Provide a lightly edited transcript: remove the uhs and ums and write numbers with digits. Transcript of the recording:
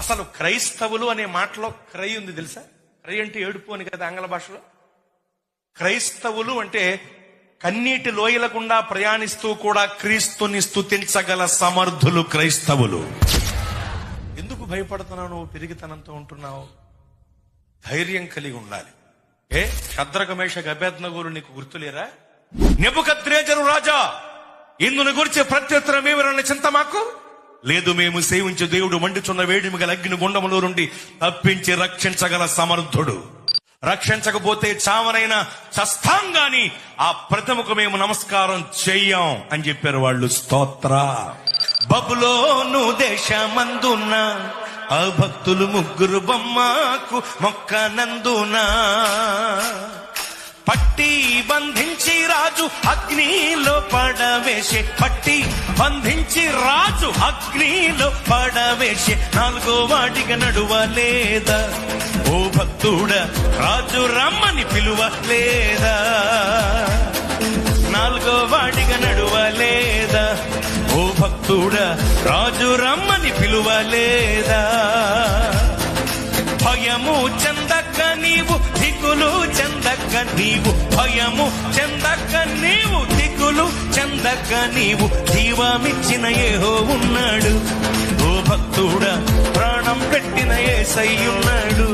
అసలు క్రైస్తవులు అనే మాటలో క్రై ఉంది తెలుసా? క్రై అంటే ఏడుపు అని కదా ఆంగ్ల భాషలో. క్రైస్తవులు అంటే కన్నీటి లోయల గుండా ప్రయాణిస్తూ కూడా క్రీస్తుని స్తుతించగల సమర్థులు క్రైస్తవులు. ఎందుకు భయపడుతున్నావు? నువ్వు పెరిగితనంతో ఉంటున్నావు. ధైర్యం కలిగి ఉండాలి. షద్రక మేషక అబేద్నెగోలు నీకు గుర్తులేరా? నెబుకద్నెజరు రాజా, ఇందుని గురించి ప్రత్యుత్తరం ఏమిరన్న చింత మాకు లేదు. మేము సేవించే దేవుడు మండుచున్న వేడిమి గల అగ్ని గుండములో నుండి తప్పించి రక్షించగల సమర్థుడు. రక్షించకపోతే చావనైనా చస్తాం గాని ఆ ప్రతిమకు మేము నమస్కారం చెయ్యం అని చెప్పారు వాళ్ళు. స్తోత్ర. బబులోను దేశమందున ఆ భక్తులు ముగ్గురు బొమ్మకు మొక్కనందున పట్టి బంధించి రాజు అగ్నిలో పడవేసే, పట్టి బంధించి రాజు అగ్నిలో పడవేసే, నాలుగో వాడిగా నడువలేదా? ఓ భక్తుడా, రాజు రమ్మని పిలువలేదా? నాలుగో వాడిగా నడువలేదా? ఓ భక్తుడా, రాజు రమ్మని పిలువలేదా? భయము చెందక నీవు, దిగులు చెందక నీవు, భయము చెందక నీవు, దిగులు చెందక నీవు, జీవమిచ్చిన యెహోవా ఉన్నాడు. ఓ భక్తుడా, ప్రాణం పెట్టిన యేసయ్యున్నాడు.